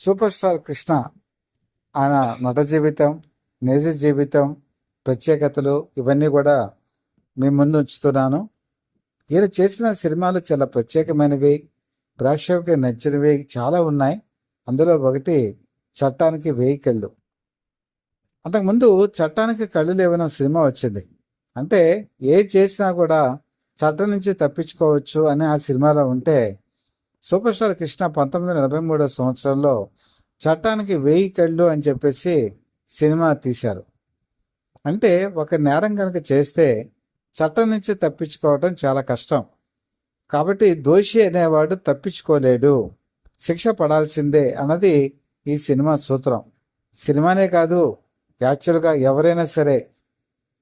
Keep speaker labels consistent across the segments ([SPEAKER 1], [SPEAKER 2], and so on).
[SPEAKER 1] Super star Krishna ఆయన నట జీవితం, నిజ జీవితం, ప్రత్యేకతలు ఇవన్నీ కూడా మీ ముందు ఉంచుతున్నాను. ఈయన చేసిన సినిమాలు చాలా ప్రత్యేకమైనవి, ప్రేక్షకులకి నచ్చినవి చాలా ఉన్నాయి. అందులో ఒకటి చట్టానికి 1000 కళ్ళు. అంతకుముందు చట్టానికి కళ్ళు లేవని సినిమా వచ్చింది. అంటే ఏది చేసినా కూడా చట్టం నుంచి తప్పించుకోవచ్చు అని ఆ సినిమాలో ఉంటే, సూపర్ స్టార్ కృష్ణ 1983 సంవత్సరంలో చట్టానికి 1000 కళ్ళు అని చెప్పేసి సినిమా తీశారు. అంటే ఒక నేరం కనుక చేస్తే చట్టం నుంచి తప్పించుకోవటం చాలా కష్టం. కాబట్టి దోషి అనేవాడు తప్పించుకోలేడు, శిక్ష పడాల్సిందే అన్నది ఈ సినిమా సూత్రం. సినిమానే కాదు, యాక్చువల్గా ఎవరైనా సరే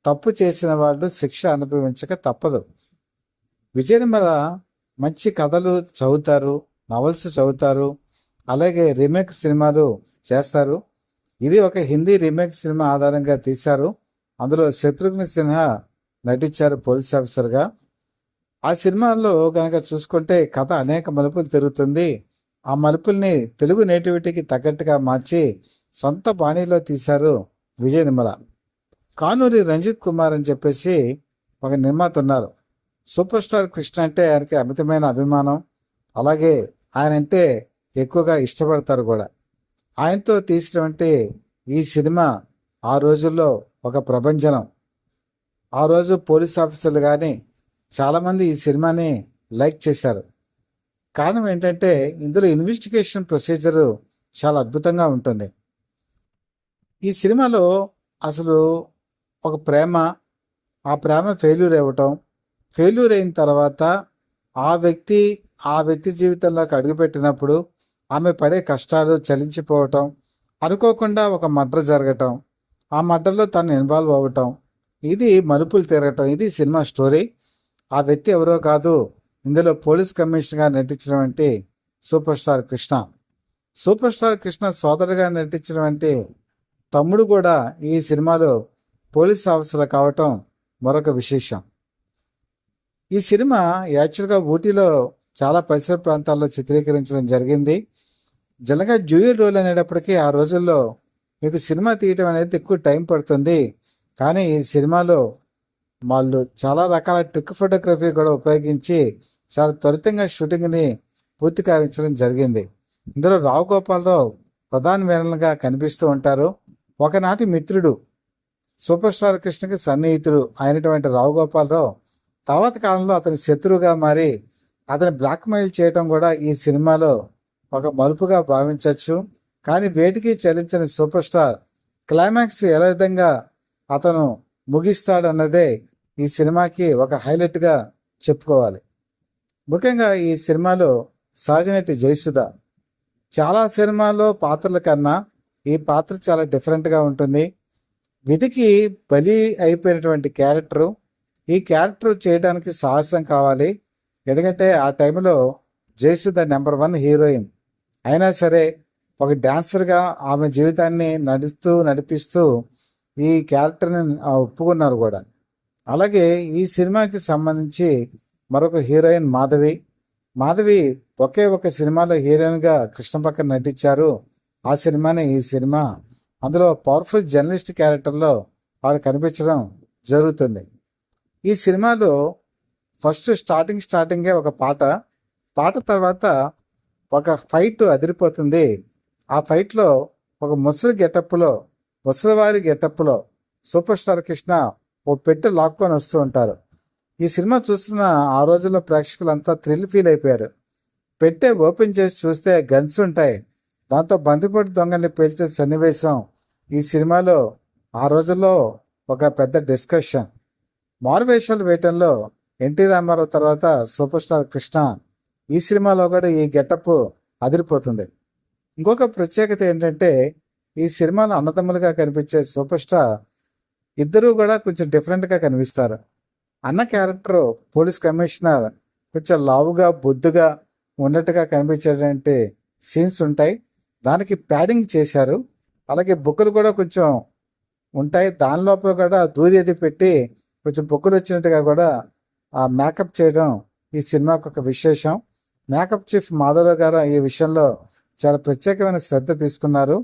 [SPEAKER 1] తప్పు చేసిన వాళ్ళు శిక్ష అనుభవించక తప్పదు. విజయనిర్మల మంచి కథలు చదువుతారు, నవల్స్ చదువుతారు, అలాగే రీమేక్ సినిమాలు చేస్తారు. ఇది ఒక హిందీ రీమేక్ సినిమా ఆధారంగా తీశారు. అందులో శత్రుఘ్న సిన్హా నటించారు పోలీస్ ఆఫీసర్గా. ఆ సినిమాల్లో కనుక చూసుకుంటే కథ అనేక మలుపులు తిరుగుతుంది. ఆ మలుపుల్ని తెలుగు నేటివిటీకి తగ్గట్టుగా మార్చి సొంత బాణీలో తీశారు విజయ నిర్మల. కానూరి రంజిత్ కుమార్ అని చెప్పేసి ఒక నిర్మాత ఉన్నారు. సూపర్ స్టార్ కృష్ణ అంటే ఆయనకి అమితమైన అభిమానం, అలాగే ఆయన అంటే ఎక్కువగా ఇష్టపడతారు కూడా. ఆయనతో తీసినటువంటి ఈ సినిమా ఆ రోజుల్లో ఒక ప్రభంజనం. ఆ రోజు పోలీస్ ఆఫీసర్లు కానీ చాలామంది ఈ సినిమాని లైక్ చేశారు. కారణం ఏంటంటే ఇందులో ఇన్వెస్టిగేషన్ ప్రొసీజరు చాలా అద్భుతంగా ఉంటుంది. ఈ సినిమాలో అసలు ఒక ప్రేమ, ఆ ప్రేమ ఫెయిల్యూర్ అవ్వటం, ఫెయిల్యూర్ అయిన తర్వాత ఆ వ్యక్తి జీవితంలోకి అడుగుపెట్టినప్పుడు ఆమె పడే కష్టాలు చలించిపోవటం, అనుకోకుండా ఒక మర్డర్ జరగటం, ఆ మర్డర్లో తను ఇన్వాల్వ్ అవ్వటం, ఇది మలుపులు తిరగటం. ఇది సినిమా స్టోరీ. ఆ వ్యక్తి ఎవరో కాదు, ఇందులో పోలీస్ కమిషనర్గా నటించినటువంటి super star Krishna. Super star Krishna సోదరుగా నటించినటువంటి తమ్ముడు కూడా ఈ సినిమాలో పోలీస్ ఆఫీసర్ కావటం మరొక విశేషం. ఈ సినిమా యాక్చువల్గా ఊటీలో చాలా పరిసర ప్రాంతాల్లో చిత్రీకరించడం జరిగింది. జనగా డ్యూయల్ రోల్ అనేటప్పటికీ ఆ రోజుల్లో మీకు సినిమా తీయటం అనేది ఎక్కువ టైం పడుతుంది. కానీ ఈ సినిమాలో వాళ్ళు చాలా రకాల ట్రిక్ ఫోటోగ్రఫీ కూడా ఉపయోగించి చాలా త్వరితంగా షూటింగ్ని పూర్తి కావించడం జరిగింది. ఇందులో రావు గోపాలరావు ప్రధాన విలన్గా కనిపిస్తూ ఉంటారు. ఒకనాటి మిత్రుడు, సూపర్ స్టార్ కృష్ణకి సన్నిహితుడు అయినటువంటి రావు గోపాలరావు తర్వాత కాలంలో అతని శత్రువుగా మారి అతని బ్లాక్మెయిల్ చేయటం కూడా ఈ సినిమాలో ఒక మలుపుగా భావించవచ్చు. కానీ వేటికి చలించని సూపర్ స్టార్ క్లైమాక్స్ ఎలా విధంగా అతను ముగిస్తాడన్నదే ఈ సినిమాకి ఒక హైలైట్గా చెప్పుకోవాలి. ముఖ్యంగా ఈ సినిమాలో సహజనటి జయసుధ చాలా సినిమాల్లో పాత్రల కన్నా ఈ పాత్ర చాలా డిఫరెంట్గా ఉంటుంది. విధికి బలి అయిపోయినటువంటి క్యారెక్టరు, ఈ క్యారెక్టర్ చేయడానికి సాహసం కావాలి. ఎందుకంటే ఆ టైంలో జయసుధ నెంబర్ 1 హీరోయిన్ అయినా సరే ఒక డాన్సర్గా ఆమె జీవితాన్ని నడిపిస్తూ ఈ క్యారెక్టర్ని ఒప్పుకున్నారు కూడా. అలాగే ఈ సినిమాకి సంబంధించి మరొక హీరోయిన్ మాధవి ఒకే ఒక సినిమాలో హీరోయిన్గా కృష్ణ పక్కన నటించారు. ఆ సినిమానే ఈ సినిమా. అందులో పవర్ఫుల్ జర్నలిస్ట్ క్యారెక్టర్లో వాడు కనిపించడం జరుగుతుంది. ఈ సినిమాలో ఫస్ట్ స్టార్టింగే ఒక పాట తర్వాత ఒక ఫైట్ అదిరిపోతుంది. ఆ ఫైట్లో ఒక ముసలివారి గెటప్లో సూపర్ స్టార్ కృష్ణ ఓ పెట్టె లాక్కొని వస్తూ ఉంటారు. ఈ సినిమా చూస్తున్న ఆ రోజుల్లో ప్రేక్షకులంతా థ్రిల్ ఫీల్ అయిపోయారు. పెట్టె ఓపెన్ చేసి చూస్తే గన్స్ ఉంటాయి. దాంతో బందిపోటు దొంగల్ని పేల్చే సన్నివేశం ఈ సినిమాలో ఆ రోజుల్లో ఒక పెద్ద డిస్కషన్. మారువేషాలు వేయటంలో ఎన్టీ రామారావు తర్వాత సూపర్ స్టార్ కృష్ణ ఈ సినిమాలో కూడా ఈ గెటప్ అదిరిపోతుంది. ఇంకొక ప్రత్యేకత ఏంటంటే ఈ సినిమాలో అన్నదమ్ములుగా కనిపించే సూపర్ స్టార్ ఇద్దరూ కూడా కొంచెం డిఫరెంట్గా కనిపిస్తారు. అన్న క్యారెక్టర్ పోలీస్ కమిషనర్ కొంచెం లావుగా బొద్దుగా ఉన్నట్టుగా కనిపించేటువంటి సీన్స్ ఉంటాయి. దానికి ప్యాడింగ్ చేశారు. అలాగే బొక్కలు కూడా కొంచెం ఉంటాయి. దాని లోపల కూడా దూది పెట్టి కొంచెం బొక్కలు వచ్చినట్టుగా కూడా ఆ మేకప్ చేయడం ఈ సినిమాకు ఒక విశేషం. మేకప్ చీఫ్ మాధవరావు గారు ఈ విషయంలో చాలా ప్రత్యేకమైన శ్రద్ధ తీసుకున్నారు.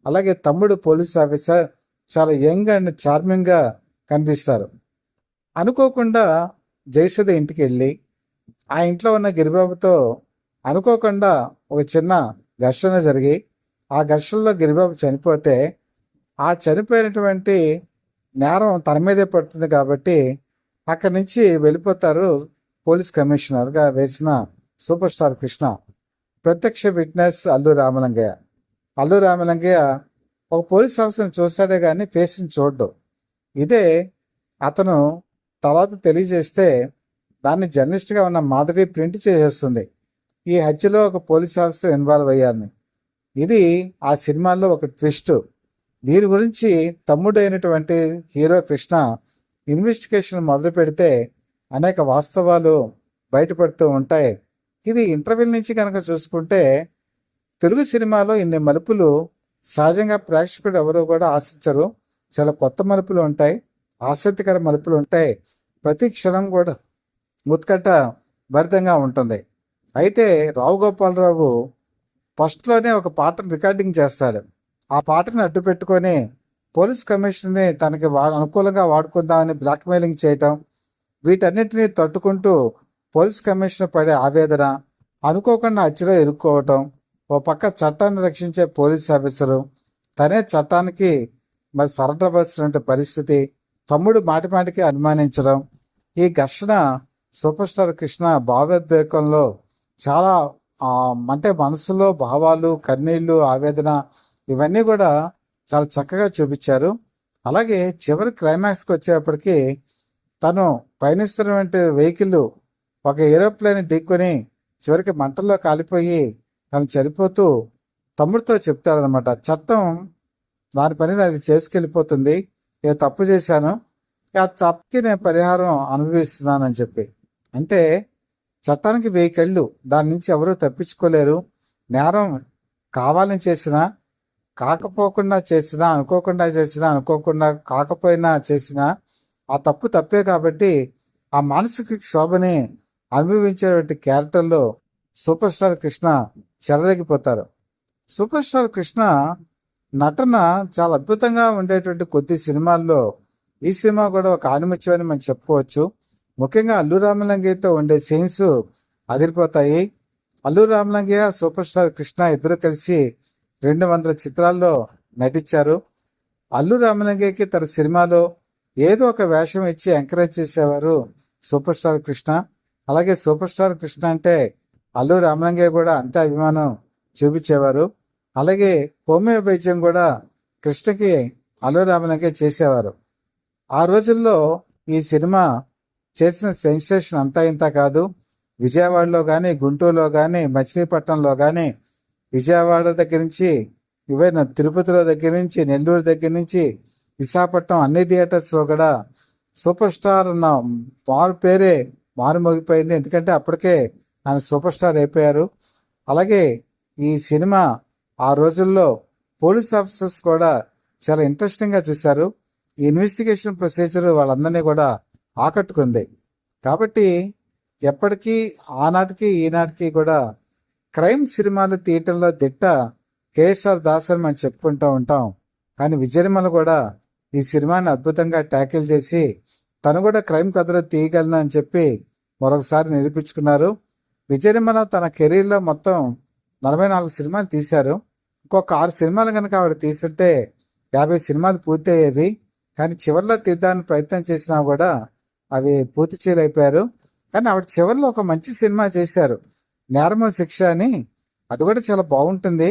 [SPEAKER 1] అలాగే తమ్ముడు పోలీస్ ఆఫీసర్ చాలా యంగ్ అండ్ చార్మింగ్గా కనిపిస్తారు. అనుకోకుండా జయసుధ ఇంటికి వెళ్ళి ఆ ఇంట్లో ఉన్న గిరిబాబుతో అనుకోకుండా ఒక చిన్న ఘర్షణ జరిగి ఆ ఘర్షణలో గిరిబాబు చనిపోతే ఆ చనిపోయినటువంటి నేరం తన మీదే పడుతుంది కాబట్టి అక్కడి నుంచి వెళ్ళిపోతారు పోలీస్ కమిషనర్గా వేసిన సూపర్ స్టార్ కృష్ణ. ప్రత్యక్ష విట్నెస్ అల్లు రామలింగయ్య. అల్లు రామలింగయ్య ఒక పోలీస్ ఆఫీసర్ని చూస్తాడే కానీ ఫేస్ని చూడ్డు. ఇదే అతను తర్వాత తెలియజేస్తే దాన్ని జర్నలిస్ట్గా ఉన్న మాధవి ప్రింట్ చేసేస్తుంది. ఈ హత్యలో ఒక పోలీస్ ఆఫీసర్ ఇన్వాల్వ్ అయ్యారని. ఇది ఆ సినిమాలో ఒక ట్విస్ట్. దీని గురించి తమ్ముడైనటువంటి హీరో కృష్ణ ఇన్వెస్టిగేషన్ మొదలు పెడితే అనేక వాస్తవాలు బయటపడుతూ ఉంటాయి. ఇది ఇంటర్వెల్ నుంచి కనుక చూసుకుంటే తెలుగు సినిమాలో ఇన్ని మలుపులు సహజంగా ప్రేక్షకుడు ఎవరు కూడా ఆశించరు. చాలా కొత్త మలుపులు ఉంటాయి, ఆసక్తికర మలుపులు ఉంటాయి. ప్రతి క్షణం కూడా ఉత్కంఠ భరితంగా ఉంటుంది. అయితే రావు గోపాలరావు ఫస్ట్లోనే ఒక పాటను రికార్డింగ్ చేస్తాడు. ఆ పాటను అడ్డు పెట్టుకొని పోలీస్ కమిషన్ని తనకి అనుకూలంగా వాడుకుందామని బ్లాక్మెయిలింగ్ చేయటం, వీటన్నిటిని తట్టుకుంటూ పోలీస్ కమిషనర్ పడే ఆవేదన, అనుకోకుండా హత్యలో ఇరుక్కోవటం, ఓ పక్క చట్టాన్ని రక్షించే పోలీస్ ఆఫీసరు తనే చట్టానికి మరి సరెండర్ పరిస్థితి, తమ్ముడు మాటిమాటికి అనుమానించడం, ఈ ఘర్షణ సూపర్ స్టార్ కృష్ణ భావోద్వేగంలో చాలా అంటే మనసులో భావాలు, కన్నీళ్ళు, ఆవేదన ఇవన్నీ కూడా చాలా చక్కగా చూపించారు. అలాగే చివరి క్లైమాక్స్కి వచ్చేప్పటికి తను పయనిస్తున్నటువంటి వెహికల్ ఒక ఏరోప్లేన్ ఢీకొని చివరికి మంటల్లో కాలిపోయి తను చనిపోతూ తమ్ముడితో చెప్తాడనమాట, చట్టం దాని పని అది చేసుకెళ్ళిపోతుంది, నేను తప్పు చేశాను, ఆ తప్పుకి నేను పరిహారం అనుభవిస్తున్నానని చెప్పి. అంటే చట్టానికి 1000 కళ్ళు, దాని నుంచి ఎవరూ తప్పించుకోలేరు. నేరం కావాలని చేసినా, కాకపోకుండా చేసినా, అనుకోకుండా చేసినా, అనుకోకుండా కాకపోయినా చేసినా ఆ తప్పు తప్పే కాబట్టి ఆ మానసిక క్షోభని అనుభవించేటువంటి క్యారెక్టర్లో సూపర్ స్టార్ కృష్ణ చెలరేగిపోతారు. సూపర్ స్టార్ కృష్ణ నటన చాలా అద్భుతంగా ఉండేటువంటి కొద్ది సినిమాల్లో ఈ సినిమా కూడా ఒక ఆణిముత్యం అని మనం చెప్పుకోవచ్చు. ముఖ్యంగా అల్లు రామలింగయ్యతో ఉండే సీన్స్ అదిరిపోతాయి. అల్లు రామలింగయ్య, సూపర్ స్టార్ కృష్ణ ఇద్దరు కలిసి 200 చిత్రాల్లో నటించారు. అల్లు రామలింగయ్యకి తన సినిమాలో ఏదో ఒక వేషం ఇచ్చి ఎంకరేజ్ చేసేవారు సూపర్ స్టార్ కృష్ణ. అలాగే సూపర్ స్టార్ కృష్ణ అంటే అల్లు రామలింగయ్య కూడా అంతే అభిమానం చూపించేవారు. అలాగే హోమియో వైద్యం కూడా కృష్ణకి అల్లు రామలింగయ్య చేసేవారు. ఆ రోజుల్లో ఈ సినిమా చేసిన సెన్సేషన్ అంతా ఇంత కాదు. విజయవాడలో కానీ, గుంటూరులో కానీ, మచిలీపట్నంలో కానీ, విజయవాడ దగ్గర నుంచి ఇవైనా తిరుపతిలో దగ్గర నుంచి, నెల్లూరు దగ్గర నుంచి, విశాఖపట్నం అన్ని థియేటర్స్లో కూడా సూపర్ స్టార్ అన్న పేరే మారుమోగిపోయింది. ఎందుకంటే అప్పటికే ఆయన సూపర్ స్టార్ అయిపోయారు. అలాగే ఈ సినిమా ఆ రోజుల్లో పోలీస్ ఆఫీసర్స్ కూడా చాలా ఇంట్రెస్టింగ్గా చూశారు. ఈ ఇన్వెస్టిగేషన్ ప్రొసీజర్ వాళ్ళందరినీ కూడా ఆకట్టుకుంది. కాబట్టి ఎప్పటికీ ఆనాటికి ఈనాటికి కూడా క్రైమ్ సినిమాలు థియేటర్లో దిట్ట కేఎస్ఆర్ దాస్ అని మనం చెప్పుకుంటూ ఉంటాం. కానీ విజయనిర్మల కూడా ఈ సినిమాని అద్భుతంగా ట్యాకిల్ చేసి తను కూడా క్రైమ్ కథలో తీయగలను అని చెప్పి మరొకసారి నిరూపించుకున్నారు. విజయనిర్మల తన కెరీర్లో మొత్తం 44 సినిమాలు తీశారు. ఇంకొక 6 సినిమాలు కనుక ఆవిడ తీసుంటే 50 సినిమాలు పూర్తి అయ్యేవి. కానీ చివరిలో తీద్దామని ప్రయత్నం చేసినా కూడా అవి పూర్తి చేయలేకపోయారు. కానీ ఆవిడ చివరిలో ఒక మంచి సినిమా చేశారు, నేరము శిక్ష అని. అది కూడా చాలా బాగుంటుంది.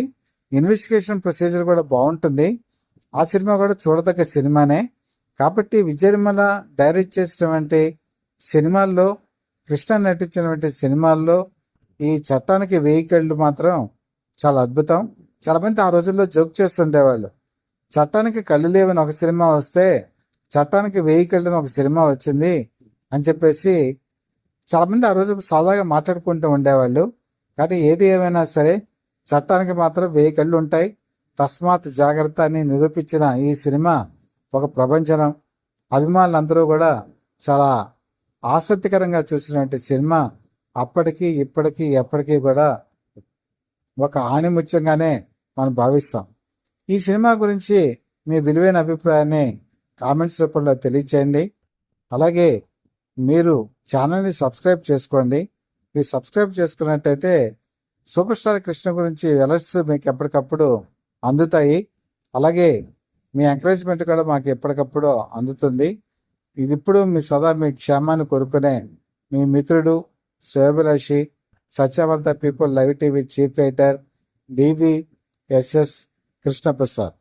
[SPEAKER 1] ఇన్వెస్టిగేషన్ ప్రొసీజర్ కూడా బాగుంటుంది. ఆ సినిమా కూడా చూడదగ్గ సినిమానే. కాబట్టి విజయనిర్మల డైరెక్ట్ చేసినటువంటి సినిమాల్లో, కృష్ణ నటించినటువంటి సినిమాల్లో ఈ చట్టానికి 1000 కళ్ళు మాత్రం చాలా అద్భుతం. చాలామంది ఆ రోజుల్లో జోక్ చేస్తుండేవాళ్ళు, చట్టానికి కళ్ళు లేవని ఒక సినిమా వస్తే చట్టానికి 1000 కళ్ళు అని ఒక సినిమా వచ్చింది అని చెప్పేసి చాలామంది ఆ రోజు సాదాగా మాట్లాడుకుంటూ ఉండేవాళ్ళు. కానీ ఏది ఏమైనా సరే చట్టానికి మాత్రం 1000 కళ్ళు ఉంటాయి, తస్మాత్ జాగ్రత్త అని నిరూపించిన ఈ సినిమా ఒక ప్రపంచనం. అభిమానులందరూ కూడా చాలా ఆసక్తికరంగా చూసినటువంటి సినిమా. అప్పటికి ఇప్పటికీ ఎప్పటికీ కూడా ఒక ఆణిముత్యంగానే మనం భావిస్తాం. ఈ సినిమా గురించి మీ విలువైన అభిప్రాయాన్ని కామెంట్స్ రూపంలో తెలియచేయండి. అలాగే మీరు ఛానల్ని సబ్స్క్రైబ్ చేసుకోండి. మీరు సబ్స్క్రైబ్ చేసుకున్నట్టయితే సూపర్ స్టార్ కృష్ణ గురించి అలర్ట్స్ మీకు ఎప్పటికప్పుడు అందుతాయి. అలాగే మీ ఎంకరేజ్మెంట్ కూడా మాకు ఎప్పటికప్పుడు అందుతుంది. ఇది ఇప్పుడు మీ క్షేమాన్ని కోరుకునే మీ మిత్రుడు శ్రేయోభిలాషి సత్యవర్ధ people live TV chief editor DVSS Krishnaprasad.